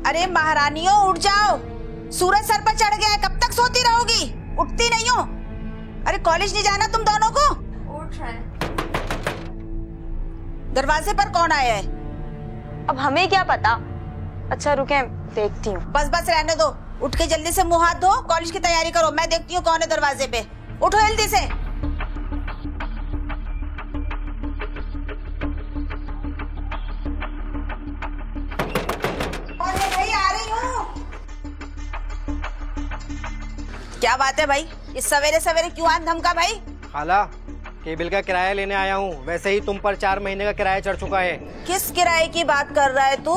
अरे महारानियों उठ जाओ, सूरज सर पर चढ़ गया है, कब तक सोती रहोगी? उठती नहीं हो? अरे कॉलेज नहीं जाना तुम दोनों को? उठ रहे हैं। दरवाजे पर कौन आया है? अब हमें क्या पता। अच्छा रुके, देखती हूँ। बस बस रहने दो, उठ के जल्दी से मुंह हाथ धो, कॉलेज की तैयारी करो। मैं देखती हूँ कौन है दरवाजे पे। उठो जल्दी से। अरे भाई आ रही हूँ। क्या बात है भाई, इस सवेरे सवेरे क्यों आन धमका भाई? खाला, केबल का किराया लेने आया हूँ। वैसे ही तुम पर 4 महीने का किराया चढ़ चुका है। किस किराए की बात कर रहा है तू?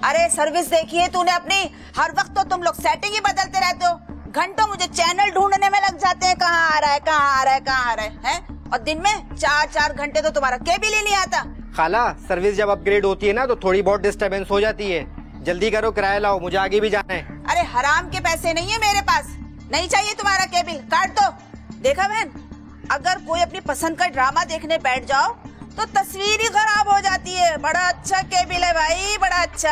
अरे सर्विस देखी है तूने अपनी? हर वक्त तो तुम लोग सेटिंग ही बदलते रहते हो। घंटों मुझे चैनल ढूंढने में लग जाते हैं, कहाँ आ रहा है कहाँ आ रहा है कहाँ आ रहा है, और दिन में 4-4 घंटे तो तुम्हारा केबल ही नहीं आता। खाला, सर्विस जब अपग्रेड होती है ना तो थोड़ी बहुत डिस्टरबेंस हो जाती है। जल्दी करो, किराया लाओ, मुझे आगे भी जाना है। अरे हराम के पैसे नहीं है मेरे पास, नहीं चाहिए तुम्हारा केबल, काट दो। देखा बहन, अगर कोई अपनी पसंद का ड्रामा देखने बैठ जाओ तो तस्वीर ही खराब हो जाती है। बड़ा अच्छा केबल है भाई, बड़ा अच्छा।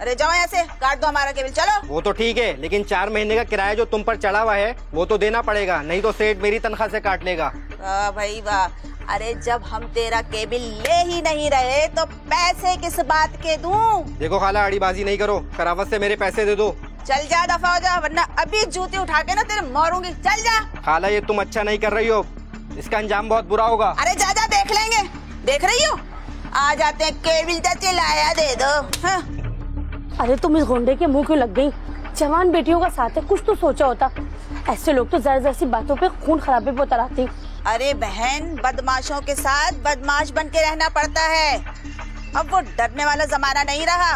अरे जाओ यहाँ से, काट दो हमारा केबल, चलो। वो तो ठीक है, लेकिन 4 महीने का किराया जो तुम पर चढ़ा हुआ है वो तो देना पड़ेगा, नहीं तो सेठ मेरी तनख्वाह से काट लेगा। वाह भाई वाह। अरे जब हम तेरा केबल ले ही नहीं रहे तो पैसे किस बात के दूं? देखो खाला, अड़ीबाजी नहीं करो, करावत से मेरे पैसे दे दो। चल जा, दफा हो जा, वरना अभी जूती उठा के ना तेरे मारूंगी। चल जा। खाला, ये तुम अच्छा नहीं कर रही हो, इसका अंजाम बहुत बुरा होगा। अरे जा जा, देख लेंगे। देख रही हो, आ जाते हैं केबल तो चिल्लाया दे दो। हाँ। अरे तुम इस गुंडे के मुंह क्यों लग गई? जवान बेटियों का साथ है, कुछ तो सोचा होता। ऐसे लोग तो जरा सी बातों पे खून खराबे पे उतर आते। अरे बहन, बदमाशों के साथ बदमाश बन के रहना पड़ता है। अब वो डरने वाला जमाना नहीं रहा।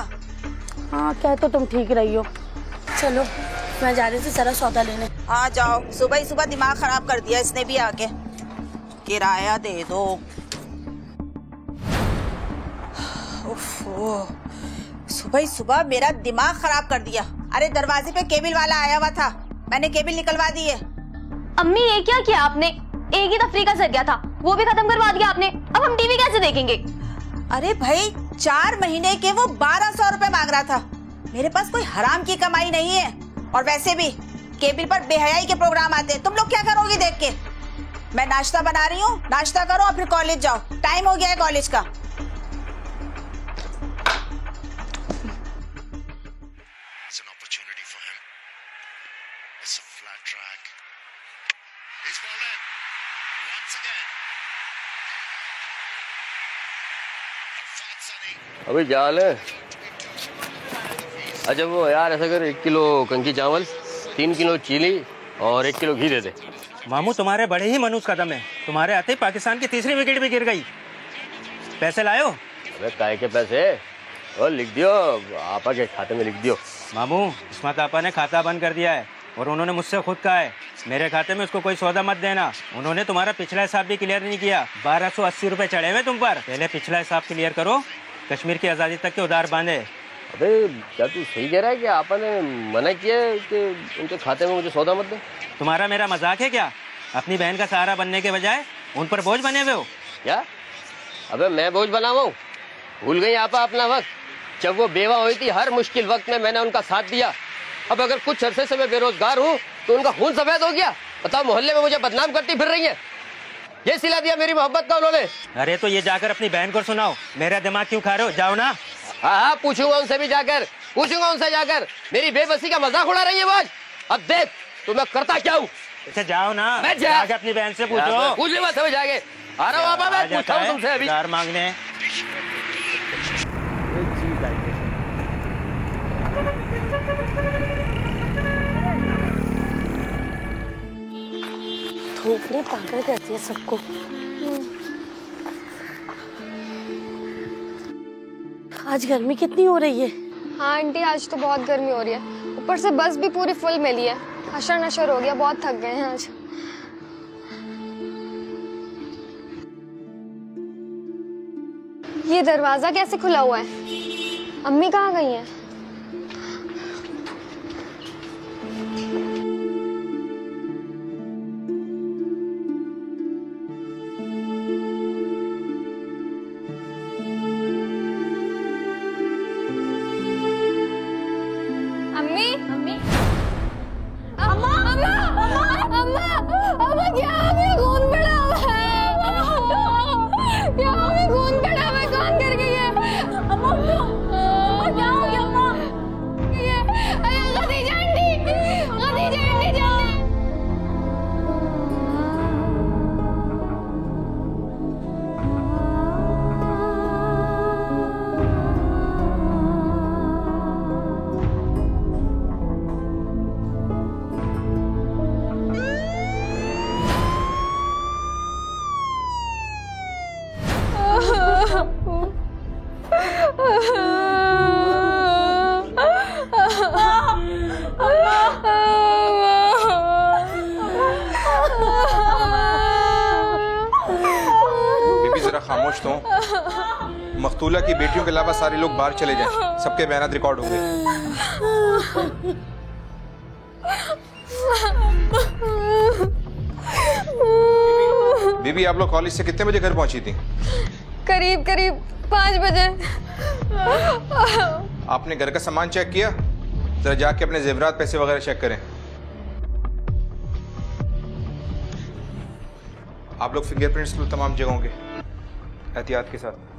हाँ, कह तो तुम ठीक रही हो। चलो, मैं जा रही थी जरा सौदा लेने। हाँ जाओ, सुबह ही सुबह दिमाग खराब कर दिया इसने भी आके। किराया दे दो। उफ़, सुबह ही सुबह मेरा दिमाग खराब कर दिया। अरे दरवाजे पे केबल वाला आया हुआ था, मैंने केबल निकलवा दी है। अम्मी ये क्या किया आपने? एक ही तफरीह का जरिया था, वो भी खत्म करवा दिया आपने। अब हम टीवी कैसे देखेंगे? अरे भाई, 4 महीने के वो 1200 रुपए मांग रहा था। मेरे पास कोई हराम की कमाई नहीं है, और वैसे भी केबल पर बेहयाई के प्रोग्राम आते हैं। तुम लोग क्या करोगी देख के? मैं नाश्ता बना रही हूँ, नाश्ता करो और फिर कॉलेज जाओ, टाइम हो गया है कॉलेज का। अभी क्या हाल है? अच्छा वो यार ऐसा कर, 1 किलो कंकी चावल, 3 किलो चीनी और 1 किलो घी दे दे। मामू, तुम्हारे बड़े ही मनुष्य कदम है। तुम्हारे आते ही पाकिस्तान की तीसरी विकेट भी गिर गई। पैसे लायो? अबे काय के पैसे? और लिख दियो, आपा के खाते में लिख दियो। मामू, इस्मत आपा ने खाता बंद कर दिया है और उन्होंने मुझसे खुद कहा है मेरे खाते में उसको कोई सौदा मत देना। उन्होंने तुम्हारा पिछला हिसाब भी क्लियर नहीं किया। 1280 रुपए चढ़े हुए तुम पर। पहले पिछला हिसाब क्लियर करो, कश्मीर की आज़ादी तक के उधार बांधे। अबे क्या तू सही कह रहा है कि आपा ने मना किया है कि उनके खाते में मुझे सौदा मत दे? तुम्हारा मेरा मजाक है क्या? अपनी बहन का सहारा बनने के बजाय उन पर बोझ बने हुए हो क्या? अबे मैं बोझ बना हुआ हूँ? भूल गई आपा अपना वक्त, जब वो बेवा हुई थी। हर मुश्किल वक्त में मैंने उनका साथ दिया। अब अगर कुछ अरसे से मैं बेरोजगार हूँ तो उनका खून सफेद हो गया। बताओ, मोहल्ले में मुझे बदनाम करती फिर रही है। ये सिला दिया मेरी मोहब्बत का उन्होंने। अरे तो ये जाकर अपनी बहन को सुनाओ, मेरा दिमाग क्यों खा रहे हो? जाओ ना। हाँ, पूछूंगा उनसे भी जाकर, पूछूंगा उनसे जाकर। मेरी बेबसी का मजाक उड़ा रही है वो आज। अब देख तो मैं करता क्या हूँ। अच्छा जाओ ना, मैं जाके अपनी बहन से पूछो। पूछ ले, समझ आगे आ रहा हूँ आपा, मैं पूछता हूँ तुमसे अभी। उधार मांगने धूप ने पागल कर दिया सबको। आज गर्मी कितनी हो रही है? हाँ आंटी, आज तो बहुत गर्मी हो रही है। ऊपर से बस भी पूरी फुल मिली है। हशर नशर हो गया, बहुत थक गए हैं आज। ये दरवाजा कैसे खुला हुआ है? अम्मी कहाँ गई हैं? पहुंचता हूँ। मकतूला की बेटियों के अलावा सारे लोग बाहर चले जाएं, सबके बयानात रिकॉर्ड होंगे। बीबी, आप लोग कॉलेज से कितने बजे घर पहुंची थी? करीब 5 बजे। आपने घर का सामान चेक किया? जरा जाके अपने जेवरात, पैसे वगैरह चेक करें। आप लोग फिंगरप्रिंट्स लो तमाम जगहों के, एहतियात के साथ।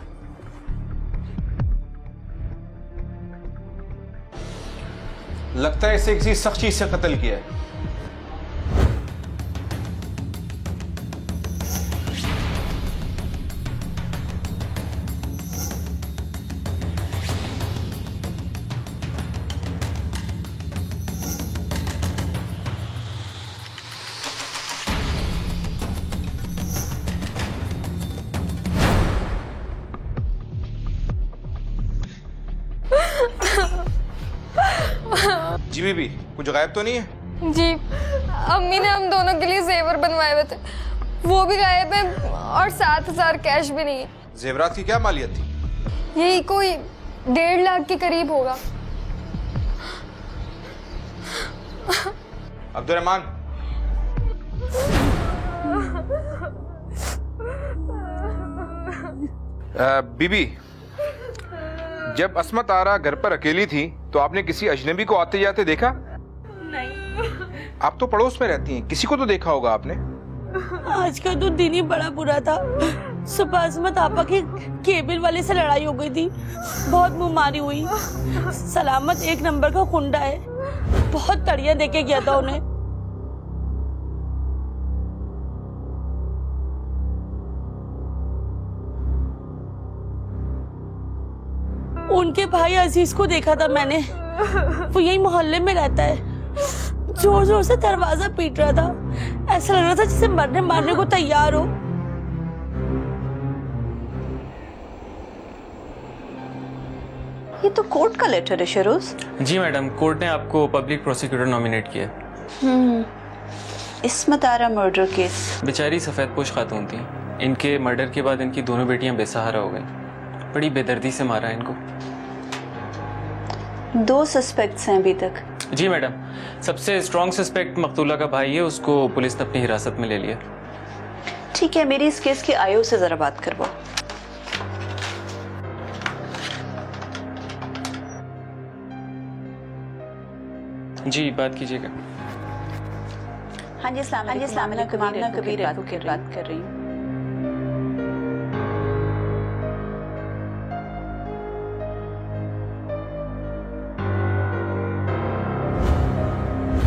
लगता है इसे किसी सख्त चीज से कत्ल किया है। जी बीबी, कुछ गायब तो नहीं है? जी, अम्मी ने हम दोनों के लिए जेवर बनवाए हुए थे, वो भी गायब है और 7,000 कैश भी नहीं है। जेवरात की क्या मालियत थी? यही कोई 1.5 लाख के करीब होगा। अब्दुर्रहमान, बीबी, जब अस्मत आरा घर पर अकेली थी तो आपने किसी अजनबी को आते जाते देखा? नहीं। आप तो पड़ोस में रहती हैं, किसी को तो देखा होगा आपने। आज का तो दिन ही बड़ा बुरा था। सुबह अस्मत आपा की केबल वाले से लड़ाई हो गई थी, बहुत मुंहमारी हुई। सलामत 1 नंबर का खुंडा है, बहुत तड़िया देके गया था उन्हें। उनके भाई अजीज को देखा था मैंने, वो यही मोहल्ले में रहता है। जोर जोर से दरवाजा पीट रहा था, ऐसा लग रहा था जैसे मरने मारने को तैयार हो। ये तो कोर्ट का लेटर है शरोज। जी मैडम, कोर्ट ने आपको पब्लिक प्रोसिक्यूटर नॉमिनेट किया। इस्मत आरा मर्डर केस। बेचारी सफेदपोश खातून थी, इनके मर्डर के बाद इनकी दोनों बेटियां बेसहारा हो गई। बड़ी बेदर्दी से मारा है इनको। 2 सस्पेक्ट्स हैं अभी तक। जी मैडम, सबसे स्ट्रॉन्ग सस्पेक्ट मकतूला का भाई है, उसको पुलिस ने अपनी हिरासत में ले लिया। ठीक है, मेरी इस केस के आईओ से जरा बात करवाओ। जी, बात कीजिएगा। हाँ जी, मामला कबीर एडवोकेट बात कर रही हूँ।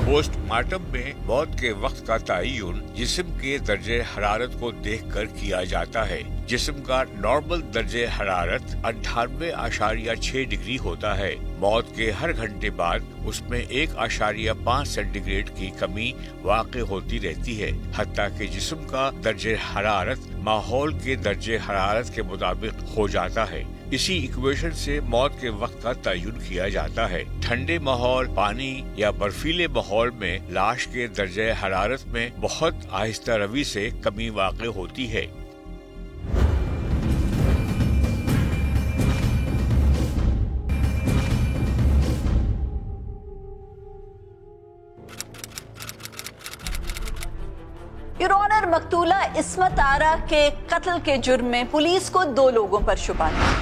पोस्टमार्टम में मौत के वक्त का तयन जिस्म के दर्जे हरारत को देखकर किया जाता है। जिस्म का नॉर्मल दर्जे हरारत 98.6 डिग्री होता है। मौत के हर घंटे बाद उसमें 1.5 सेंटीग्रेड की कमी वाक़ होती रहती है, हत्ता कि जिस्म का दर्जे हरारत माहौल के दर्जे हरारत के मुताबिक हो जाता है। इसी इक्वेशन से मौत के वक्त का तयन किया जाता है। ठंडे माहौल, पानी या बर्फीले माहौल में लाश के दर्जे हरारत में बहुत आहिस्ता रवी से कमी वाक़ होती है। योर ऑनर, मकतूला इस्मत आरा के कत्ल के जुर्म में पुलिस को 2 लोगों पर शुबा है।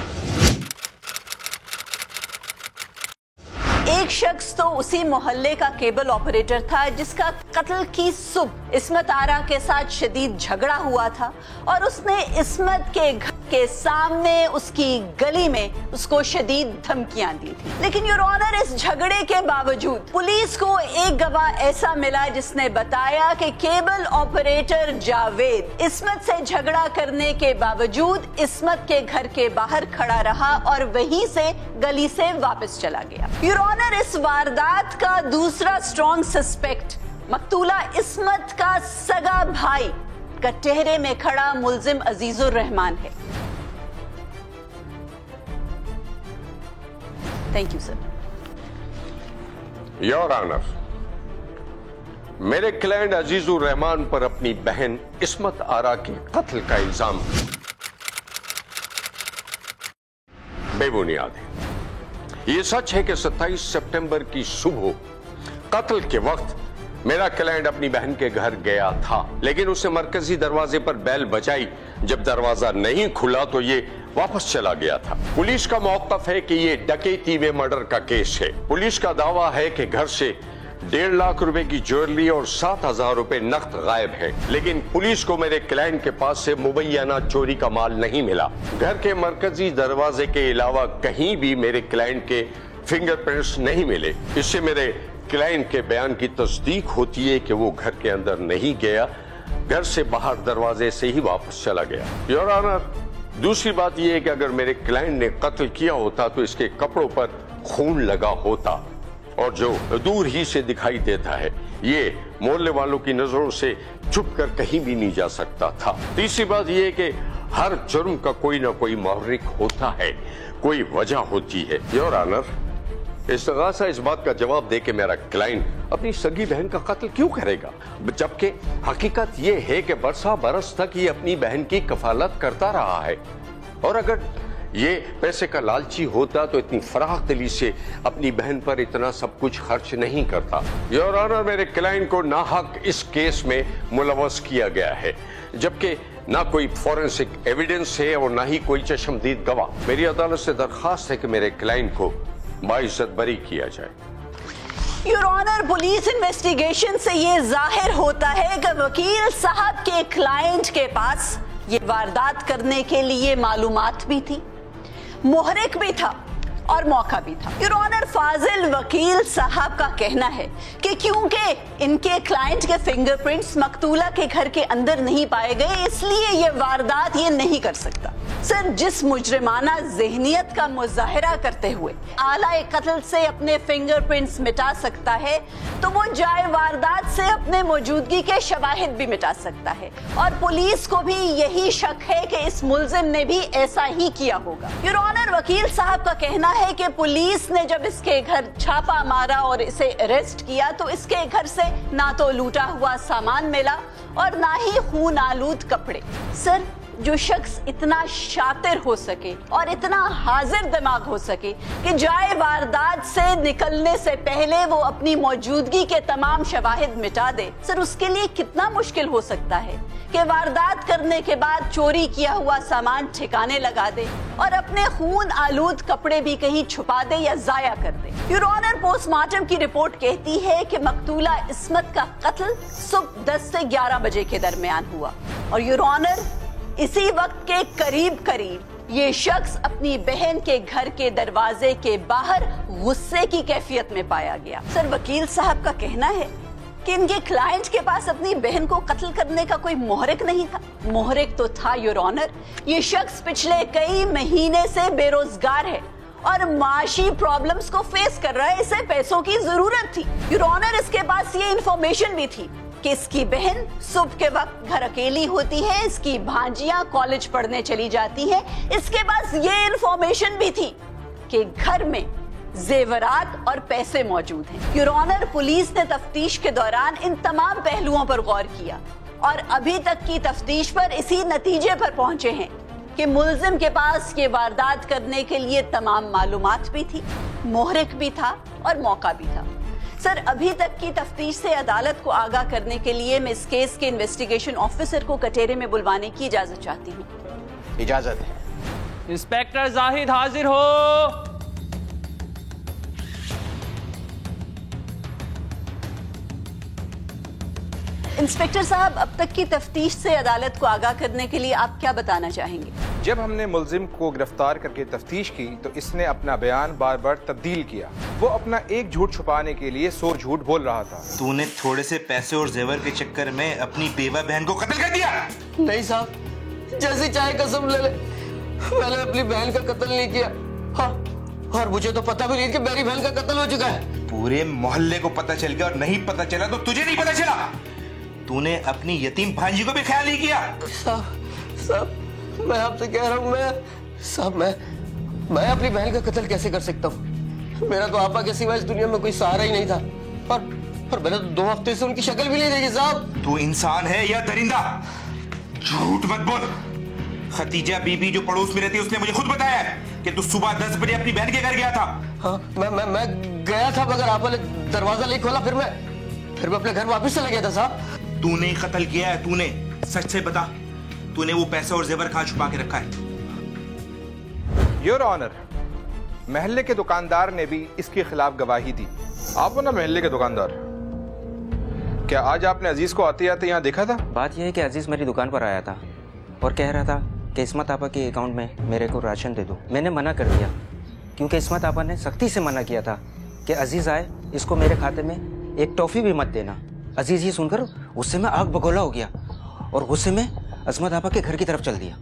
एक शख्स तो उसी मोहल्ले का केबल ऑपरेटर था जिसका कत्ल की सुबह इस्मत आरा के साथ शदीद झगड़ा हुआ था और उसने इस्मत के घर के सामने उसकी गली में उसको शदीद धमकियां दी थी। लेकिन योर ऑनर, इस झगड़े के बावजूद पुलिस को एक गवाह ऐसा मिला जिसने बताया कि केबल ऑपरेटर जावेद इस्मत से झगड़ा करने के बावजूद इस्मत के घर के बाहर खड़ा रहा और वहीं से गली से वापस चला गया। योर ऑनर, इस वारदात का दूसरा स्ट्रॉन्ग सस्पेक्ट मकतूला इस्मत का सगा भाई कटहरे में खड़ा मुल्जिम अजीजुर रहमान है। Thank you sir. Your honour, मेरे क्लाइंट अजीजुर रहमान पर अपनी बहन इस्मत आरा के कत्ल का इल्जाम बेबुनियाद है। ये सच है कि 27 सितंबर की सुबह कत्ल के वक्त मेरा क्लाइंट अपनी बहन के घर गया था, लेकिन उसने मरकजी दरवाजे पर बेल बजाई। जब दरवाजा नहीं खुला तो ये वापस चला गया था। पुलिस का मौक़िफ़ है कि ये डकैती में मर्डर का केस है। पुलिस का दावा है कि घर से 1.5 लाख रुपए की ज्वेलरी और 7,000 रुपए नकद गायब है, लेकिन पुलिस को मेरे क्लाइंट के पास से मुबैना चोरी का माल नहीं मिला। घर के मरकजी दरवाजे के अलावा कहीं भी मेरे क्लाइंट के फिंगरप्रिंट्स नहीं मिले। इससे मेरे क्लाइंट के बयान की तस्दीक होती है कि वो घर के अंदर नहीं गया, घर से बाहर दरवाजे से ही वापस चला गया। योर ऑनर, दूसरी बात यह है कि अगर मेरे क्लाइंट ने कत्ल किया होता तो इसके कपड़ों पर खून लगा होता और जो दूर ही से दिखाई देता है ये मोहल्ले वालों की नजरों से छुप कर कहीं भी नहीं जा सकता था। तीसरी बात यह है कि हर जुर्म का कोई ना कोई महर्रिक होता है, कोई वजह होती है। योर ऑनर, इस्तगासा इस बात का जवाब दे के मेरा क्लाइंट अपनी सगी बहन का कत्ल क्यों करेगा, जबकि हकीकत यह है कि बरसा बरस तक ये अपनी बहन की कफालत करता रहा है और अगर ये पैसे का लालची होता तो इतनी फराख दिली से अपनी बहन पर इतना सब कुछ खर्च नहीं करता। योर ऑनर, मेरे क्लाइंट को नाहक इस केस में मुलवस किया गया है, जबकि ना कोई फॉरेंसिक एविडेंस है और ना ही कोई चश्मदीद गवाह। मेरी अदालत से दरखास्त है कि मेरे क्लाइंट को बाइज्जत बरी किया जाए। योर ऑनर, पुलिस इन्वेस्टिगेशन से ये जाहिर होता है कि वकील साहब के क्लाइंट के पास ये वारदात करने के लिए मालूमात भी थी, मुहरिक भी था और मौका भी था। योर ऑनर, फाजिल वकील साहब का कहना है कि क्योंकि इनके क्लाइंट के फिंगरप्रिंट्स मकतूला के घर के अंदर नहीं पाए गए, इसलिए ये वारदात ये नहीं कर सकता। सर, जिस मुजरिमाना ज़हनियत का मुजाहिरा करते हुए आला कत्ल से अपने फिंगरप्रिंट्स मिटा सकता है तो वो जाए वारदात से अपने मौजूदगी के शवाहिद भी मिटा सकता है और पुलिस को भी यही शक है कि इस मुल्जिम ने भी ऐसा ही किया होगा। योर ऑनर, वकील साहब का कहना है कि पुलिस ने जब इसके घर छापा मारा और इसे अरेस्ट किया तो इसके घर से ना तो लूटा हुआ सामान मिला और ना ही खून आलूद कपड़े। सर, जो शख्स इतना शातिर हो सके और इतना हाजिर दिमाग हो सके कि जाए वारदात से निकलने से पहले वो अपनी मौजूदगी के तमाम शवाहिद मिटा दे, सर उसके लिए कितना मुश्किल हो सकता है कि वारदात करने के बाद चोरी किया हुआ सामान ठिकाने लगा दे और अपने खून आलूद कपड़े भी कहीं छुपा दे या जाया कर दे। योर ऑनर, पोस्टमार्टम की रिपोर्ट कहती है कि मकतूला इस्मत का कत्ल सुबह 10 से 11 बजे के दरमियान हुआ और योर ऑनर, इसी वक्त के करीब ये शख्स अपनी बहन के घर के दरवाजे के बाहर गुस्से की कैफियत में पाया गया। सर, वकील साहब का कहना है कि इनके क्लाइंट के पास अपनी बहन को कत्ल करने का कोई मुहरिक नहीं था। मुहरिक तो था योर ऑनर, ये शख्स पिछले कई महीने से बेरोजगार है और माशी प्रॉब्लम्स को फेस कर रहा है, इसे पैसों की जरूरत थी। योर ऑनर, इसके पास ये इंफॉर्मेशन भी थी कि इसकी बहन सुबह के वक्त घर अकेली होती है, इसकी भांजियां कॉलेज पढ़ने चली जाती हैं। इसके पास ये इंफॉर्मेशन भी थी कि घर में जेवरात और पैसे मौजूद हैं। योर ऑनर, पुलिस ने तफ्तीश के दौरान इन तमाम पहलुओं पर गौर किया और अभी तक की तफ्तीश पर इसी नतीजे पर पहुंचे हैं कि मुल्जिम के पास ये वारदात करने के लिए तमाम मालूमात भी थी, मुहरिक भी था और मौका भी था। सर, अभी तक की तफ्तीश से अदालत को आगाह करने के लिए मैं इस केस के इन्वेस्टिगेशन ऑफिसर को कटहरे में बुलवाने की इजाजत चाहती हूँ। इजाजत है। इंस्पेक्टर जाहिद हाजिर हो। इंस्पेक्टर साहब, अब तक की तफ्तीश से अदालत को आगाह करने के लिए आप क्या बताना चाहेंगे? जब हमने मुल्जिम को गिरफ्तार करके तफ्तीश की तो इसने अपना बयान बार बार तब्दील किया। वो अपना एक झूठ छुपाने के लिए 100 झूठ बोल रहा था। तूने थोड़े से पैसे और जेवर के चक्कर में अपनी बेवा बहन को कत्ल कर दिया? नहीं साहब, जैसे चाहे कसम ले ले, मैंने अपनी बहन का कत्ल नहीं किया। हाँ, और मुझे तो पता भी नहीं कि मेरी बहन का कत्ल हो चुका है। पूरे मोहल्ले को पता चल गया और नहीं पता चला तो तुझे नहीं पता चला? तूने अपनी यतीम भांजी को भी ख्याल नहीं किया? साहब, मैं आपसे कह रहा हूँ, मैं अपनी बहन का कत्ल कैसे कर सकता हूँ? मेरा तो आपा के सिवा इस दुनिया में कोई सहारा ही नहीं था और मैंने तो 2 हफ्ते से उनकी शक्ल भी नहीं देखी। साहब, तू इंसान है या दरिंदा? झूठ मत बोल। खतीजा बीबी जो पड़ोस में रहती है उसने मुझे खुद बताया कि तू सुबह 10 बजे अपनी बहन के घर गया था। हाँ, मैं गया था, मगर आपने दरवाजा नहीं खोला, फिर मैं अपने घर वापस चला गया था साहब। तूने कत्ल किया है, तूने सच से बता, तूने वो पैसा और जेवर कहां छुपा के रखा है? योर ऑनर, महल्ले के दुकानदार ने भी इसके खिलाफ गवाही दी। आप हो ना महल्ले के दुकानदार, क्या आज आपने अजीज को आते आते यहाँ देखा था? बात यह है कि अजीज मेरी दुकान पर आया था और कह रहा था कि इस्मत आपा के अकाउंट में मेरे को राशन दे दो। मैंने मना कर दिया क्योंकि इस्मत आपा ने सख्ती से मना किया था कि अजीज आए इसको मेरे खाते में एक टॉफी भी मत देना। अजीज ये सुनकर गुस्से में आग बगोला हो गया और गुस्से में इस्मत आपा के घर की तरफ चल दिया।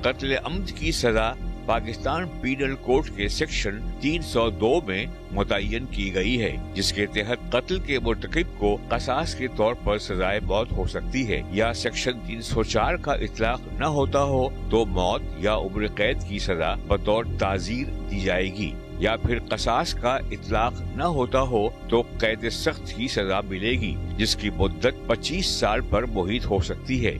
कत्ल अम्द की सजा पाकिस्तान पीनल कोड के सेक्शन 302 में मुतय्यन की गई है, जिसके तहत कत्ल के मुर्तकिब को कसास के तौर पर सजाए मौत हो सकती है, या सेक्शन 304 का इतलाक न होता हो तो मौत या उम्र कैद की सजा बतौर ताजीर दी जाएगी, या फिर कसास का इतलाक न होता हो तो कैद सख्त की सजा मिलेगी, जिसकी मुद्दत 25 साल पर मुहित हो सकती है।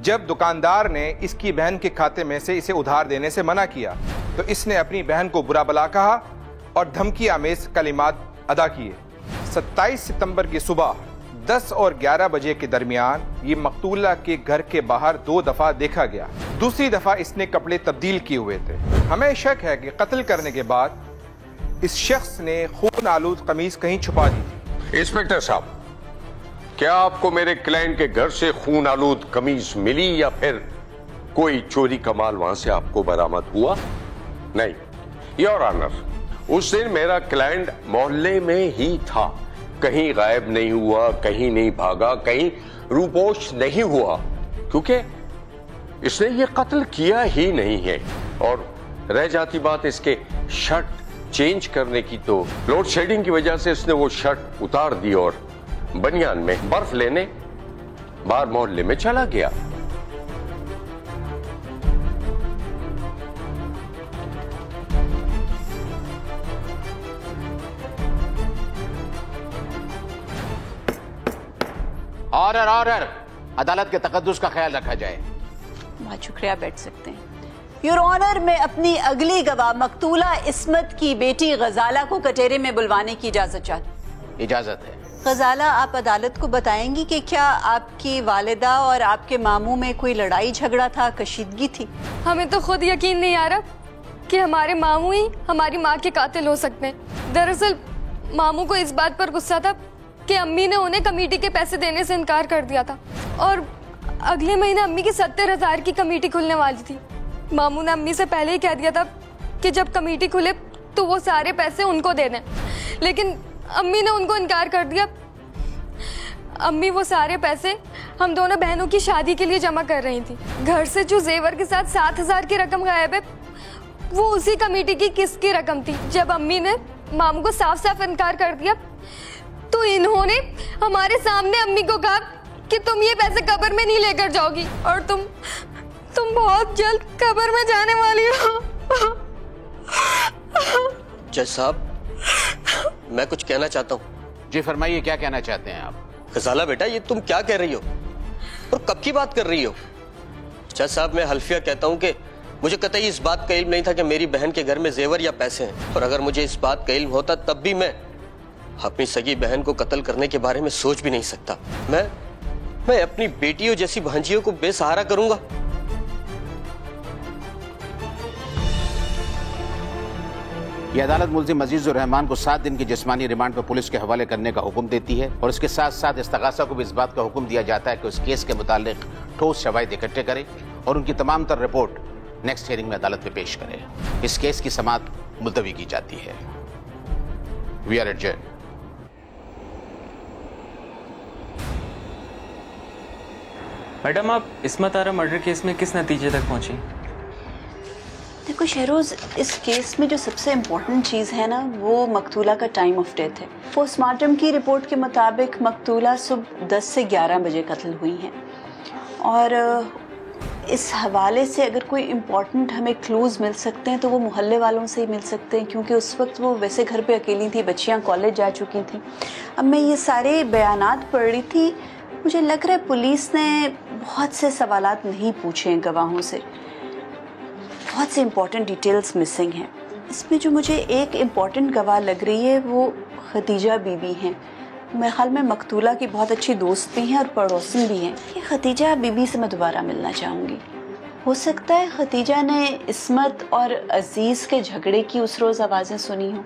जब दुकानदार ने इसकी बहन के खाते में से इसे उधार देने से मना किया तो इसने अपनी बहन को बुरा भला कहा और धमकी आमेज कलिमात अदा किए। 27 सितंबर की सुबह 10 और 11 बजे के दरमियान ये मकतूला के घर के बाहर 2 दफा देखा गया। दूसरी दफा इसने कपड़े तब्दील किए हुए थे। हमें शक है कि कत्ल करने के बाद इस शख्स ने खून आलूद कमीज कहीं छुपा दी थी। इंस्पेक्टर साहब, क्या आपको मेरे क्लाइंट के घर से खून आलूद कमीज मिली या फिर कोई चोरी का माल वहां से आपको बरामद हुआ? नहीं योर ऑनर, उस दिन मेरा क्लाइंट मोहल्ले में ही था, कहीं गायब नहीं हुआ, कहीं नहीं भागा, कहीं रूपोश नहीं हुआ, क्योंकि इसने ये कत्ल किया ही नहीं है। और रह जाती बात इसके शर्ट चेंज करने की, तो लोड शेडिंग की वजह से इसने वो शर्ट उतार दी और बनियान में बर्फ लेने बाहर मोहल्ले में चला गया। ऑर्डर, अदालत के तकद्दुस का ख्याल रखा जाए। बहुत शुक्रिया, बैठ सकते हैं। योर ऑनर, मैं अपनी अगली गवाह मकतूला इस्मत की बेटी गजाला को कचहरे में बुलवाने की इजाजत चाहती। इजाजत है। गजाला, आप अदालत को बताएंगी कि क्या आपकी वालिदा और आपके मामू में कोई लड़ाई झगड़ा था, कशीदगी थी? हमें तो खुद यकीन नहीं आ रहा कि हमारे मामू ही हमारी माँ के कातिल हो सकते हैं। दरअसल मामू को इस बात पर गुस्सा था कि अम्मी ने उन्हें कमेटी के पैसे देने से इनकार कर दिया था और अगले महीने अम्मी की 70,000 की कमेटी खुलने वाली थी। मामू ने अम्मी से पहले ही कह दिया था कि जब कमेटी खुले तो वो सारे पैसे उनको दे दें, लेकिन अम्मी ने उनको इनकार कर दिया। अम्मी वो सारे पैसे हम दोनों बहनों की शादी के लिए जमा कर रही थी। घर से जो जेवर के साथ 7,000 की रकम गायब है वो उसी कमेटी की किस्त की रकम थी। जब अम्मी ने मामू को साफ साफ इनकार कर दिया तो इन्होंने हमारे सामने अम्मी को कहा कि तुम ये पैसे कब्र में नहीं लेकर जाओगी और तुम बहुत जल्द कब्र में जाने वाली हो। जज साहब, मैं कुछ कहना चाहता हूँ। जी फरमाइए, क्या कहना चाहते हैं आप? गजाला बेटा, ये तुम क्या कह रही हो और कब की बात कर रही हो? जज साहब, मैं हल्फिया कहता हूँ कि मुझे कतई इस बात का इल्म नहीं था कि मेरी बहन के घर में जेवर या पैसे हैं, और अगर मुझे इस बात का इल्म होता तब भी मैं अपनी सगी बहन को कत्ल करने के बारे में सोच भी नहीं सकता। मैं अपनी बेटियों जैसी भांजियों को बेसहारा करूंगा? यह अदालत मुल्जिम अजीजुर रहमान को 7 दिन की जिस्मानी रिमांड पर पुलिस के हवाले करने का हुक्म देती है और इसके साथ साथ इस्तगासा को भी इस बात का हुक्म दिया जाता है कि उस केस के मुतालिक ठोस शवाहिद इकट्ठे करे और उनकी तमाम तर रिपोर्ट नेक्स्ट हियरिंग में अदालत में पेश करे। इस केस की समाअत मुलतवी की जाती है। We are adjourned. मैडम, आप इस्मत आरा मर्डर केस में किस नतीजे तक पहुंची? देखो शहरोज, इस केस में जो सबसे इम्पोर्टेंट चीज़ है ना, वो मकतूला का टाइम ऑफ डेथ है। पोस्टमार्टम की रिपोर्ट के मुताबिक मकतूला सुबह 10 से 11 बजे कत्ल हुई हैं और इस हवाले से अगर कोई इम्पोर्टेंट हमें क्लूज मिल सकते हैं तो वो मोहल्ले वालों से ही मिल सकते हैं, क्योंकि उस वक्त वो वैसे घर पे अकेली थी, बच्चियां कॉलेज जा चुकी थी। अब मैं ये सारे बयानात पढ़ रही थी, मुझे लग रहा है पुलिस ने बहुत से सवालात नहीं पूछे हैं गवाहों से, बहुत से इम्पोर्टेंट डिटेल्स मिसिंग हैं। इसमें जो मुझे एक इम्पॉर्टेंट गवाह लग रही है वो खदीजा बीबी हैं। मेरे ख्याल में मकतूला की बहुत अच्छी दोस्त भी हैं और पड़ोसन भी हैं। ये खदीजा बीबी से मैं दोबारा मिलना चाहूँगी। हो सकता है खदीजा ने इस्मत और अजीज़ के झगड़े की उस रोज़ आवाज़ें सुनी हो,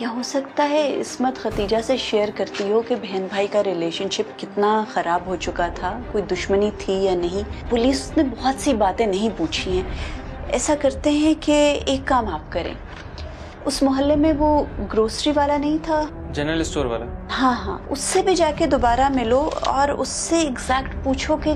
या हो सकता है इस्मत खदीजा से शेयर करती हो कि बहन भाई का रिलेशनशिप कितना ख़राब हो चुका था, कोई दुश्मनी थी या नहीं। पुलिस ने बहुत सी बातें नहीं पूछी हैं। ऐसा करते हैं कि एक काम आप करें, उस मोहल्ले में वो ग्रोसरी वाला नहीं था, जनरल स्टोर वाला, हाँ, उससे भी जाके दोबारा मिलो और उससे एग्जैक्ट पूछो कि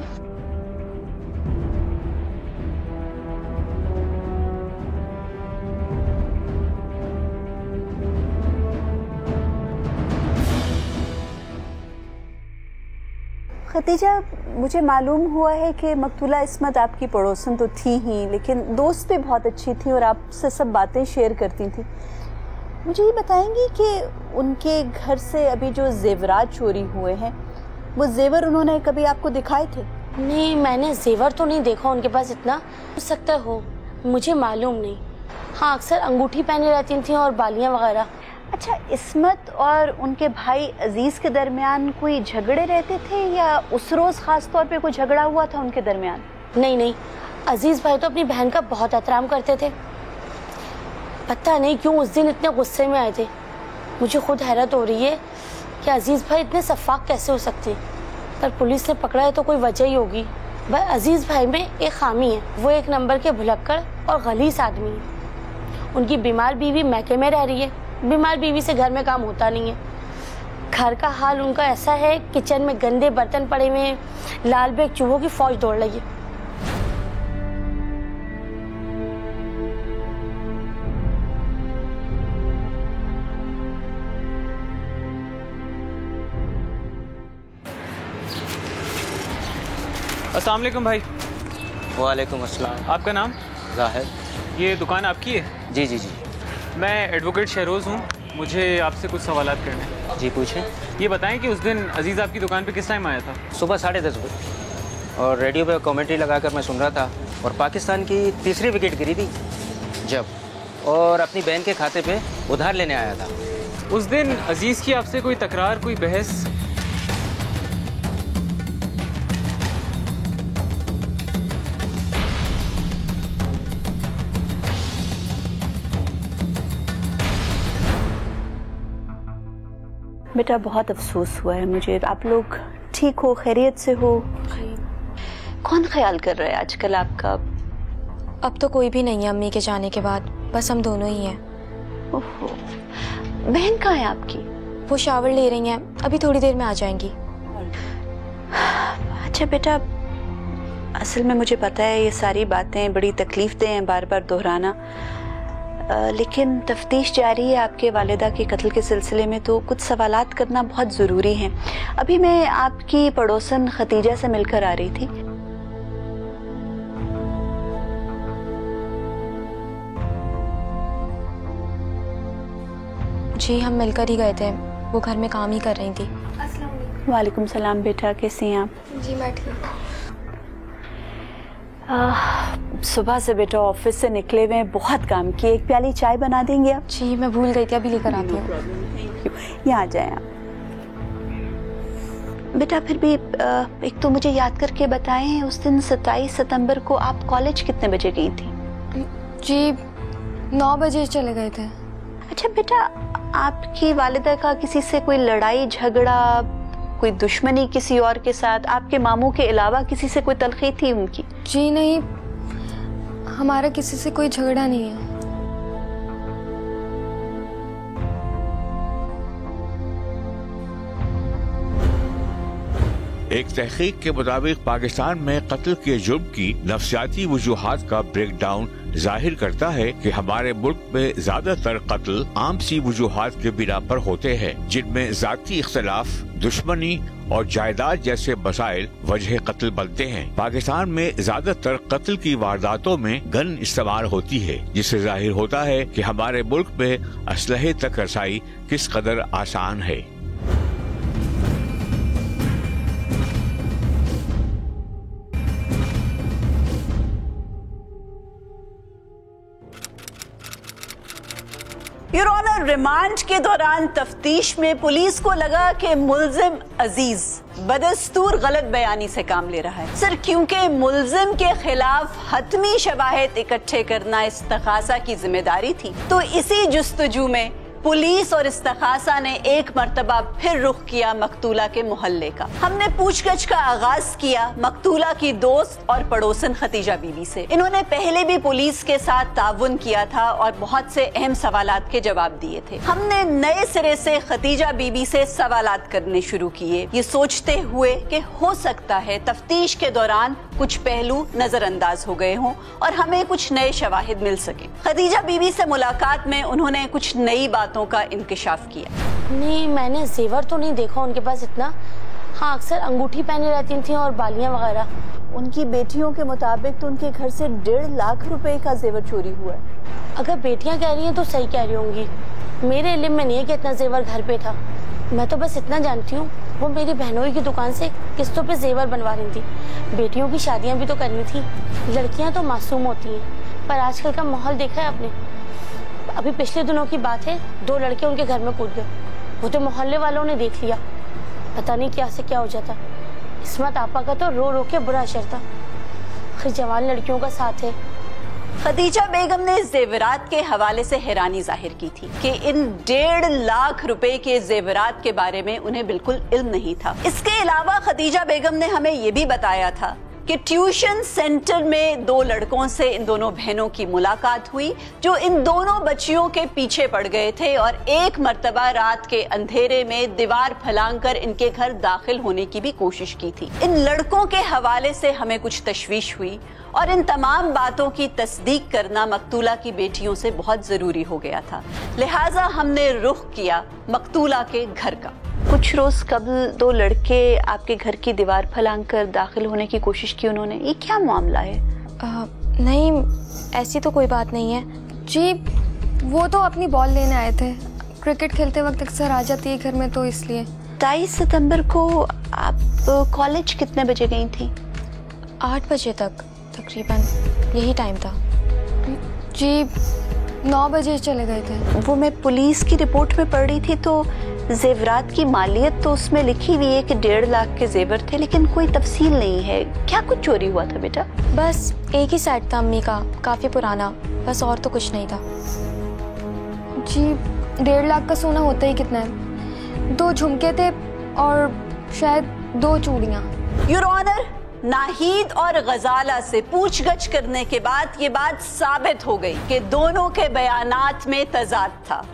खदीजा, मुझे मालूम हुआ है कि मकतूला इस्मत आपकी पड़ोसन तो थी ही, लेकिन दोस्त भी बहुत अच्छी थी और आपसे सब बातें शेयर करती थी। मुझे ये बताएंगी कि उनके घर से अभी जो जेवरात चोरी हुए हैं, वो जेवर उन्होंने कभी आपको दिखाए थे? नहीं, मैंने जेवर तो नहीं देखा उनके पास इतना। हो सकता हो, मुझे मालूम नहीं। हाँ, अक्सर अंगूठी पहने रहती थी और बालियाँ वगैरह। अच्छा, इस्मत और उनके भाई अजीज के दरमियान कोई झगड़े रहते थे या उस रोज खास तौर पे कोई झगड़ा हुआ था उनके दरमियान? नहीं, अजीज भाई तो अपनी बहन का बहुत एहतराम करते थे। पता नहीं क्यों उस दिन इतने गुस्से में आए थे। मुझे खुद हैरत हो रही है कि अजीज भाई इतने शफाक कैसे हो सकते, पर पुलिस ने पकड़ा है तो कोई वजह ही होगी। भाई अजीज भाई में एक खामी है, वो एक नंबर के भुलक्कड़ और गलीस आदमी है। उनकी बीमार बीवी मैके में रह रही है। बीमार बीवी से घर में काम होता नहीं है। घर का हाल उनका ऐसा है, किचन में गंदे बर्तन पड़े हुए हैं, लाल बेग चूहों की फौज दौड़ रही है। अस्सलाम वालेकुम भाई। वालेकुम अस्सलाम। आपका नाम? जाहिर। ये दुकान आपकी है? जी जी जी। मैं एडवोकेट शहरोज़ हूँ, मुझे आपसे कुछ सवालात करने हैं। जी पूछें। ये बताएं कि उस दिन अजीज़ आपकी दुकान पे किस टाइम आया था? सुबह 10:30 बजे, और रेडियो पे कमेंट्री लगाकर मैं सुन रहा था, और पाकिस्तान की तीसरी विकेट गिरी थी जब, और अपनी बहन के खाते पे उधार लेने आया था। उस दिन अजीज़ की आपसे कोई तकरार, कोई बहस? बेटा, बहुत अफसोस हुआ है मुझे। आप लोग ठीक हो, खैरियत से हो? कौन ख्याल कर रहा है आजकल आपका? अब तो कोई भी नहीं है अम्मी के जाने के बाद, बस हम दोनों ही हैं। ओहो, बहन कहाँ है आपकी? वो शावर ले रही हैं, अभी थोड़ी देर में आ जाएंगी। अच्छा बेटा, असल में मुझे पता है ये सारी बातें बड़ी तकलीफ दें हैं बार बार दोहराना, लेकिन तफ्तीश जारी है आपके वालिदा के कत्ल के सिलसिले में, तो कुछ सवालात करना बहुत ज़रूरी है। अभी मैं आपकी पड़ोसन खदीजा से मिलकर आ रही थी। जी, हम मिलकर ही गए थे, वो घर में काम ही कर रही थी। वालेकुम सलाम बेटा, कैसी हैं आप? जी मैं ठीक। सुबह से बेटा ऑफिस से निकले हुए हैं, बहुत काम किए। एक प्याली चाय बना देंगे आप? जी मैं भूल गई थी, अभी लेकर आती हूँ। यहाँ आ जाएं आप। बेटा फिर भी एक तो मुझे याद करके बताएं, उस दिन 27 सितंबर को आप कॉलेज कितने बजे गई थी? जी 9 बजे चले गए थे। अच्छा बेटा, आपकी वालिदा का किसी से कोई लड़ाई झगड़ा, कोई दुश्मनी किसी और के साथ, आपके मामू के अलावा किसी से कोई तलखी थी उनकी? जी नहीं, हमारा किसी से कोई झगड़ा नहीं है। एक तहकीक के मुताबिक पाकिस्तान में कत्ल के जुर्म की नफ्सियाती वजूहात का ब्रेकडाउन जाहिर करता है कि हमारे मुल्क में ज्यादातर कत्ल आम सी वजूहात के बिना पर होते हैं, जिनमें जाती इख्तलाफ, दुश्मनी और जायदाद जैसे मसाइल वजह कत्ल बनते हैं। पाकिस्तान में ज्यादातर कत्ल की वारदातों में गन इस्तेमाल होती है, जिससे जाहिर होता है कि हमारे मुल्क में असलहे तक रसाई किस कदर आसान है। योर ऑनर, रिमांड के दौरान तफ्तीश में पुलिस को लगा कि मुल्जिम अजीज बदस्तूर गलत बयानी से काम ले रहा है। सर, क्योंकि मुल्जिम के खिलाफ हतमी शवाहिद इकट्ठे करना इस्तखासा की जिम्मेदारी थी, तो इसी जुस्तजू में पुलिस और इस्तखासा ने एक मर्तबा फिर रुख किया मकतूला के मोहल्ले का। हमने पूछगछ का आगाज किया मकतूला की दोस्त और पड़ोसन खतीजा बीबी से। इन्होंने पहले भी पुलिस के साथ ताउन किया था और बहुत से अहम सवालात के जवाब दिए थे। हमने नए सिरे से खतीजा बीबी से सवालात करने शुरू किए, ये सोचते हुए कि हो सकता है तफ्तीश के दौरान कुछ पहलू नजरअंदाज हो गए हों और हमें कुछ नए शवाहिद मिल सके। खतीजा बीबी से मुलाकात में उन्होंने कुछ नई बातों का इंकिशाफ किया। नहीं, मैंने जेवर तो नहीं देखा उनके पास इतना। हाँ, अक्सर अंगूठी पहने रहती थी और बालियां वगैरह। उनकी बेटियों के मुताबिक तो उनके घर से 1.5 लाख रुपए का जेवर चोरी हुआ है। अगर बेटियां कह रही हैं तो सही कह रही होंगी। मेरे इल्म में नहीं है कि इतना जेवर घर पे था। मैं तो बस इतना जानती हूँ, वो मेरी बहनोई की दुकान से किस्तों पे जेवर बनवा रही थी। बेटियों की शादियां भी तो करनी थी। लड़कियां तो मासूम होती हैं, पर आजकल का माहौल देखा है आपने। अभी पिछले दिनों की बात है, 2 लड़के उनके घर में कूद गए। वो तो मोहल्ले वालों ने देख लिया, पता नहीं क्या से क्या हो जाता। इस्मत आपा का तो रो रो के बुरा असर था। फिर जवान लड़कियों का साथ है। खदीजा बेगम ने जेवरात के हवाले से हैरानी जाहिर की थी कि इन 1.5 लाख रुपए के जेवरात के बारे में उन्हें बिल्कुल इल्म नहीं था। इसके अलावा खदीजा बेगम ने हमें ये भी बताया था कि ट्यूशन सेंटर में 2 लड़कों से इन दोनों बहनों की मुलाकात हुई, जो इन दोनों बच्चियों के पीछे पड़ गए थे और एक मर्तबा रात के अंधेरे में दीवार फलांगकर इनके घर दाखिल होने की भी कोशिश की थी। इन लड़कों के हवाले से हमें कुछ तशवीश हुई और इन तमाम बातों की तस्दीक करना मकतूला की बेटियों से बहुत जरूरी हो गया था। लिहाजा हमने रुख किया मकतूला के घर का। कुछ रोज कबल 2 लड़के आपके घर की दीवार फलांग कर दाखिल होने की कोशिश की उन्होंने, ये क्या मामला है? नहीं, ऐसी तो कोई बात नहीं है जी। वो तो अपनी बॉल लेने आए थे। क्रिकेट खेलते वक्त अक्सर आ जाती है घर में, तो इसलिए। 23 सितंबर को आप कॉलेज कितने बजे गई थी? 8 बजे तक तकरीबन, यही टाइम था जी। 9 बजे चले गए थे। वो मैं पुलिस की रिपोर्ट में पढ़ रही थी, तो जेवरात की मालियत तो उसमें लिखी हुई है कि 1.5 लाख के जेवर थे, लेकिन कोई तफसील नहीं है। क्या कुछ चोरी हुआ था बेटा? बस एक ही सेट था अम्मी का, काफी पुराना, बस और तो कुछ नहीं था जी। 1.5 लाख का सोना होता ही कितना है? 2 झुमके थे और शायद 2 चूड़ियाँ। योर ऑनर, नाहीद और गजाला से पूछगछ करने के बाद ये बात साबित हो गई कि दोनों के बयानात में तजाद था।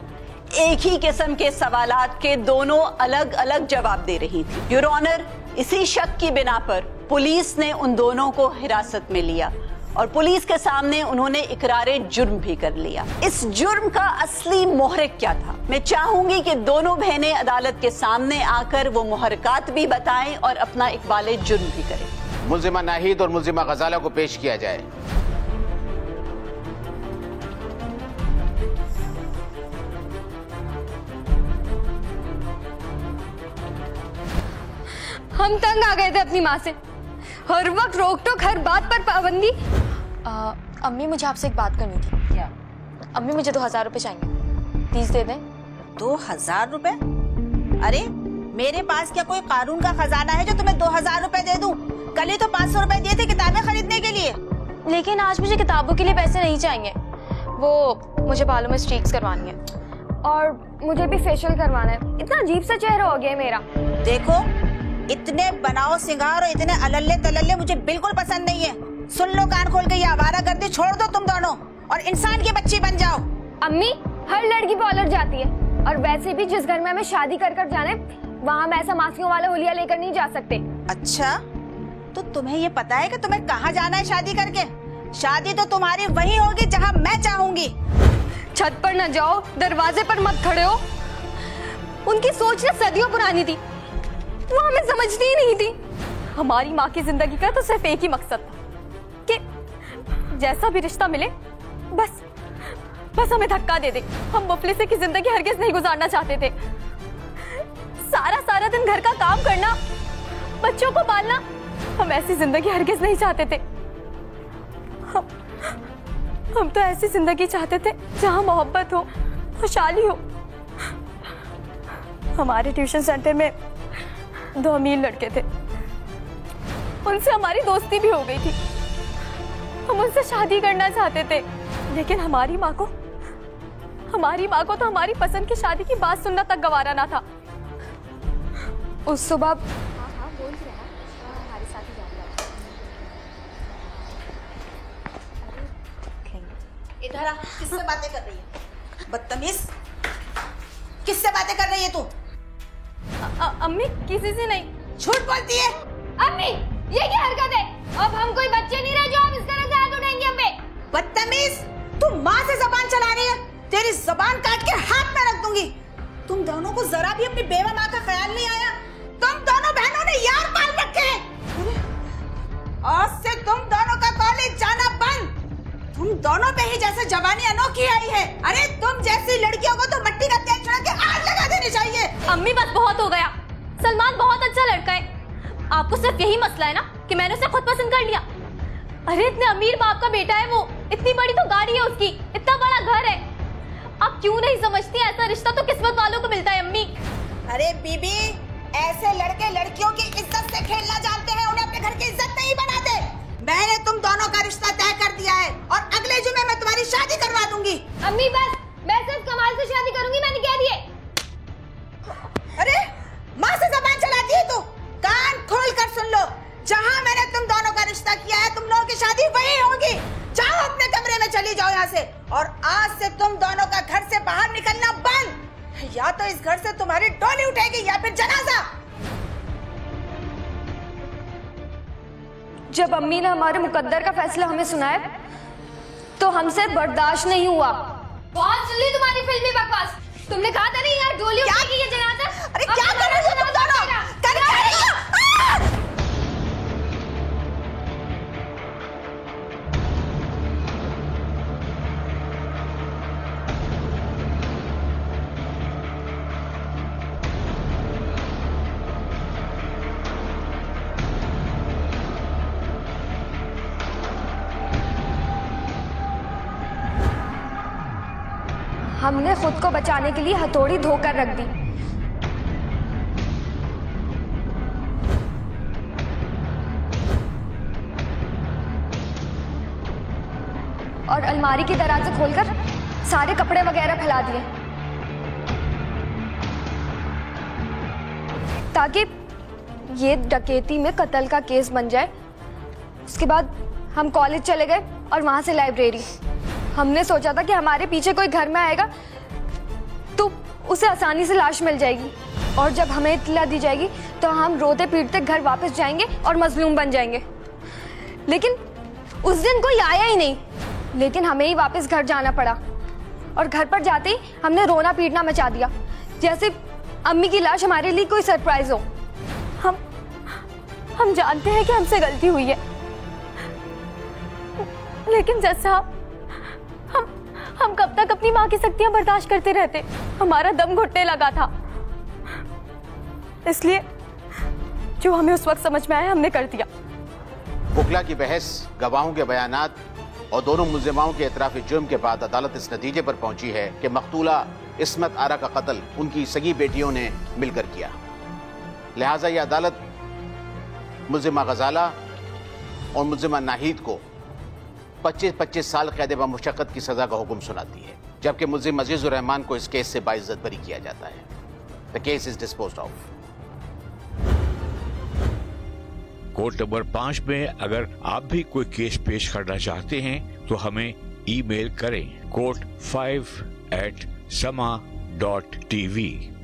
एक ही किस्म के सवालात के दोनों अलग अलग जवाब दे रही थी। योर ऑनर, इसी शक की बिना पर पुलिस ने उन दोनों को हिरासत में लिया और पुलिस के सामने उन्होंने इकरारे जुर्म भी कर लिया। इस जुर्म का असली मोहरिक क्या था? मैं चाहूंगी कि दोनों बहनें अदालत के सामने आकर वो मुहरकात भी बताएं और अपना इकबाल जुर्म भी करें। मुल्जिमा नाहीद और मुल्जिमा गजाला को पेश किया जाए। हम तंग आ गए थे अपनी माँ से, हर वक्त रोक टोक, हर बात पर पाबंदी। अम्मी, मुझे आपसे एक बात करनी थी। क्या? अम्मी, मुझे 2000 रुपए चाहिए, प्लीज दे दें। 2000 रुपए? अरे मेरे पास क्या कोई कानून का खजाना है जो तुम्हें 2000 रुपए दे दूं? कल ही तो 500 रुपए दिए थे किताबें खरीदने के लिए। लेकिन आज मुझे किताबों के लिए पैसे नहीं चाहिए। वो मुझे बालों में स्ट्रीक्स करवानी है और मुझे भी फेशियल करवाना है। इतना अजीब सा चेहरा हो गया है मेरा। देखो, इतने बनाओ सिंगार और इतने अलल्ले तलल्ले मुझे बिल्कुल पसंद नहीं है। सुन लो कान खोल के, ये आवारागर्दी छोड़ दो तुम दोनों और इंसान की बच्ची बन जाओ। अम्मी, हर लड़की पॉलर जाती है और वैसे भी जिस घर में हमें शादी कर जाने, वहाँ हम ऐसा मासियों वाला हुलिया लेकर नहीं जा सकते। अच्छा, तो तुम्हें ये पता है कि तुम्हें कहाँ जाना है शादी करके? शादी तो तुम्हारी वही होगी जहाँ मैं चाहूंगी। छत पर न जाओ, दरवाजे पर मत खड़े हो। उनकी सोच ना सदियों पुरानी थी। वो हमें समझती ही नहीं थी। हमारी माँ की जिंदगी का तो सिर्फ एक ही मकसद था कि जैसा भी रिश्ता मिले बस हमें धक्का दे दे। हम मुफलिसी की जिंदगी हरगिज नहीं गुजारना चाहते थे। सारा दिन घर का काम करना, बच्चों को पालना, हम ऐसी जिंदगी हरगिज नहीं चाहते थे। हम तो ऐसी जिंदगी चाहते थे जहां मोहब्बत हो, खुशहाली हो। हमारे ट्यूशन सेंटर में 2 अमीर लड़के थे, उनसे हमारी दोस्ती भी हो गई थी। हम उनसे शादी करना चाहते थे, लेकिन हमारी माँ को तो हमारी पसंद की शादी की बात सुनना तक गवारा ना था। उस सुबह इधर आ, किससे बातें कर रही है? बदतमीज, किससे बातें कर रही है तू? अम्मी किसी से नहीं। झूठ बोलती है। अम्मी ये क्या हरकत है? अब हम कोई बच्चे नहीं रहे जो आप इस तरह से हाथ उठाएंगे हम पे। बदतमीज, तू माँ से जबान चला रही है। तेरी जबान काट के हाथ में रख दूंगी। तुम दोनों को जरा भी अपनी बेवा माँ का ख्याल नहीं आया। तुम दोनों बहनों ने यार पाल रखे हैं। आज से तुम दोनों का कॉलेज जाना बंद। तुम दोनों पे ही जैसे जवानी अनोखी आई है। अरे तुम जैसी लड़कियों को तो मट्टी का तेल चढ़ा के आग लगा देनी चाहिए। अम्मी बस बहुत हो गया। सलमान बहुत अच्छा लड़का है। आपको सिर्फ यही मसला है ना कि मैंने उसे खुद पसंद कर लिया। अरे इतने अमीर बाप का बेटा है वो, इतनी बड़ी तो गाड़ी है उसकी, इतना बड़ा घर है। आप क्यों नहीं समझती? ऐसा रिश्ता तो किस्मत वालों को मिलता है अम्मी। अरे बीबी, ऐसे लड़के लड़कियों की इज्जत से खेलना जानते हैं, उन्हें अपने घर की इज्जत नहीं बनाते। मैंने तुम दोनों का रिश्ता तय कर दिया है और अगले जुमे में तुम्हारी शादी करवा दूंगी। अम्मी बस, मैं सिर्फ कमाल से शादी करूंगी, मैंने कह दिया। अरे माँ से जबान चलाती है तू। कान खोल कर सुन लो, जहाँ मैंने तुम दोनों का रिश्ता किया है, तुम लोगों की शादी वही होगी। जाओ अपने कमरे में, चली जाओ यहाँ से। और आज से तुम दोनों का घर से बाहर निकलना बंद। या तो इस घर से तुम्हारी डोली उठेगी या फिर जनाजा। जब अम्मी ने हमारे मुकद्दर का फैसला हमें सुनाया तो हमसे बर्दाश्त नहीं हुआ। बहुत सुन ली तुम्हारी फिल्मी बकवास। तुमने कहा था नहीं यार डोली उठेगी ये जनाजा। अरे क्या कर रही हो तुम दोनों? कर क्या रही हो? हमने खुद को बचाने के लिए हथौड़ी धोकर रख दी। और अलमारी की दराज़ें खोलकर सारे कपड़े वगैरह फैला दिए ताकि ये डकैती में कत्ल का केस बन जाए। उसके बाद हम कॉलेज चले गए और वहां से लाइब्रेरी। हमने सोचा था कि हमारे पीछे कोई घर में आएगा तो उसे आसानी से लाश मिल जाएगी और जब हमें इत्तला दी जाएगी तो हम रोते पीटते घर वापस जाएंगे और मजलूम बन जाएंगे। लेकिन उस दिन कोई आया ही नहीं, लेकिन हमें ही वापस घर जाना पड़ा। और घर पर जाते ही हमने रोना पीटना मचा दिया, जैसे अम्मी की लाश हमारे लिए कोई सरप्राइज हो। हम जानते हैं कि हमसे गलती हुई है, लेकिन जज साहब हम कब तक अपनी माँ की सख्तियां बर्दाश्त करते रहते? हमारा दम घुटने लगा था। इसलिए जो हमें उस वक्त समझ में आया हमने कर दिया। वकला की बहस, गवाहों के बयानात और दोनों मुल्जिमाओं के एतराफ़ जुर्म के बाद अदालत इस नतीजे पर पहुंची है कि मकतूला इस्मत आरा का कत्ल उनकी सगी बेटियों ने मिलकर किया। लिहाजा यह अदालत मुल्जिमा गजाला और मुल्जिमा नाहिद को 25-25 साल कैद बमुशक्कत की सजा का हुक्म सुनाती है, जबकि मुल्जिम अजीजुर रहमान को इस केस से बाइज्जत बरी किया जाता है। The case is disposed of. Court number 5 में अगर आप भी कोई केस पेश करना चाहते हैं तो हमें ईमेल करें court5@sama.tv।